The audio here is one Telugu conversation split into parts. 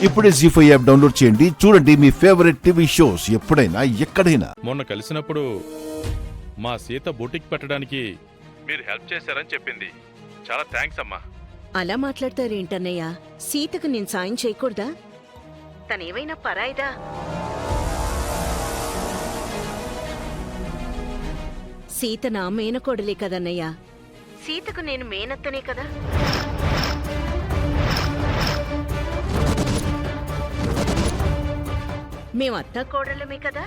ఇప్పుడే జీ5 యాప్ డౌన్లోడ్ చేయండి. చూడండి మీ ఫేవరెట్ టీవీ షోస్ ఎప్పుడైనా ఎక్కడైనా. మొన్న కలిసినప్పుడు మా సీత బొటిక్ పెట్టడానికి మీరు హెల్ప్ చేశారని చెప్పింది. చాలా థ్యాంక్స్ అమ్మా. అలా మాట్లాడతారేంటన్నయ్య? సీతకు నేను సాయం చేయకూడదా? తనేమైనా పరాయిదా? సీత నా మేనకోడలే కదన్నయ్య. సీతకు నేను మేనత్తనే కదా. మేము అత్త కోడలమే కదా.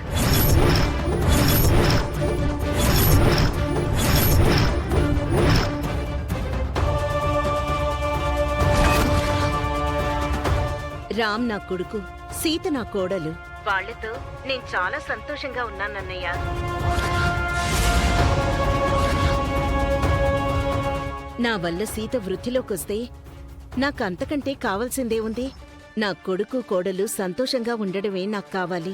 రామ్ నా కొడుకు, సీత నా కోడలు. వాళ్లతో నేను చాలా సంతోషంగా ఉన్నానన్నయ్య. నా వల్ల సీత వృద్ధిలోకొస్తే నాకంతకంటే కావాల్సిందే ఉంది. నా కొడుకు కోడలు సంతోషంగా ఉండడమే నాకు కావాలి.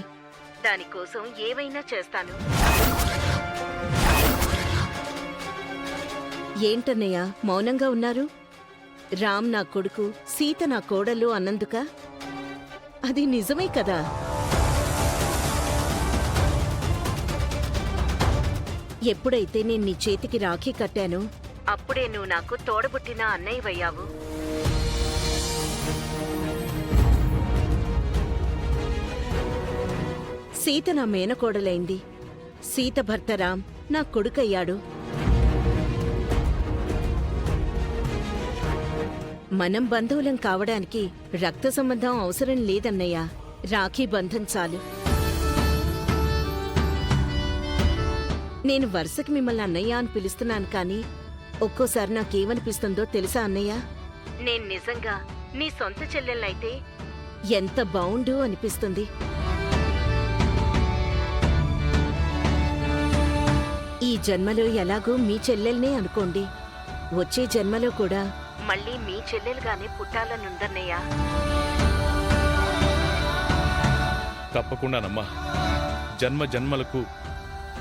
దానికోసం ఏవైనా చేస్తాను. ఏంటన్నయ్య మౌనంగా ఉన్నారు? రామ్ నా కొడుకు, సీత నా కోడలు అన్నందుక? అది నిజమే కదా. ఎప్పుడైతే నేను నీ చేతికి రాఖీ కట్టానో అప్పుడే నువ్వు నాకు తోడబుట్టిన అన్నయ్యవయ్యావు. సీత నా మేనకోడలైంది. సీత భర్త రామ్ నా కొడుకయ్యాడు. మనం బంధువులం కావడానికి రక్త సంబంధం అవసరం లేదన్నయ్యా. రాఖీ బంధం చాలు. నేను వరుసకి మిమ్మల్ని అన్నయ్య అని పిలుస్తున్నాను కానీ ఒక్కోసారి నాకేమనిపిస్తుందో తెలుసా అన్నయ్య? నేను నిజంగా నీ సొంత చెల్లెళ్ళైతే ఎంత బావుండు అనిపిస్తుంది. ఈ జన్మలో ఎలాగో మీ చెల్లెల్నే అనుకోండి. వచ్చే జన్మలో కూడా మళ్ళీ మీ చెల్లెలుగానే పుట్టాలనుందన్నయ్యా. తప్పకుండానమ్మా. జన్మ జన్మలకు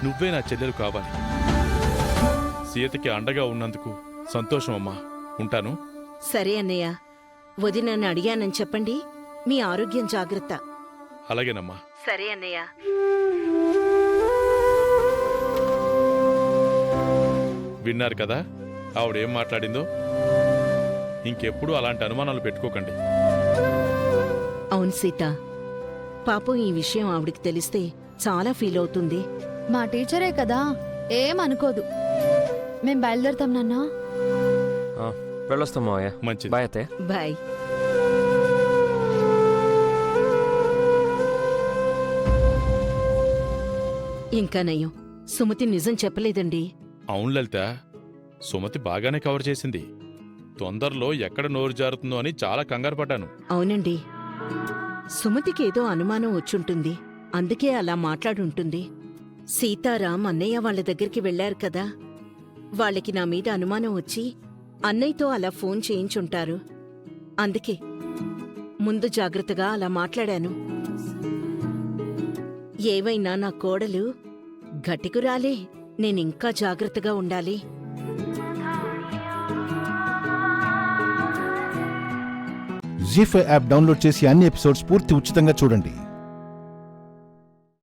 నువ్వే నా చెల్లెలు కావాలి. సీతకి అండగా ఉన్నందుకు సంతోషం అమ్మా. ఉంటాను. సరే అన్నయ్య. వదినని అడిగానని చెప్పండి. మీ ఆరోగ్యం జాగ్రత్త. అలాగేనమ్మా. సరే అన్నయ్య. విన్నారు కదా ఆవిడేం మాట్లాడిందో. ఇంకెప్పుడు అలాంటి అనుమానాలు పెట్టుకోకండి. అవును సీత, పాపం ఈ విషయం ఆవిడికి తెలిస్తే చాలా ఫీల్ అవుతుంది. మా టీచరే కదా, ఏమనుకోదు. మేం బయలుదేరుతాం నాన్న. వెళ్ళొస్తాం మావయ్య. మంచిది. బాయ్ అత్తయ్య. బాయ్. ఇంకా నయం, సుమతి నిజం చెప్పలేదండి. అవును లలిత, సుమతి బాగానే కవర్ చేసింది. తొందరలో ఎక్కడ నోరు జారుతుందో అని చాలా కంగారు పడ్డాను. అవునండి, సుమతికి ఏదో అనుమానం వచ్చుంటుంది. అందుకే అలా మాట్లాడుంటుంది. సీతారాం అన్నయ్య వాళ్ళ దగ్గరికి వెళ్లారు కదా, వాళ్ళకి నా మీద అనుమానం వచ్చి అన్నయ్యతో అలా ఫోన్ చేయించుంటారు. అందుకే ముందు జాగ్రత్తగా అలా మాట్లాడాను. ఏవైనా నా కోడలు గట్టికురాలే. నేనింకా జాగ్రత్తగా ఉండాలి. జీ5 యాప్ డౌన్లోడ్ చేసి అన్ని ఎపిసోడ్స్ పూర్తి ఉచితంగా చూడండి.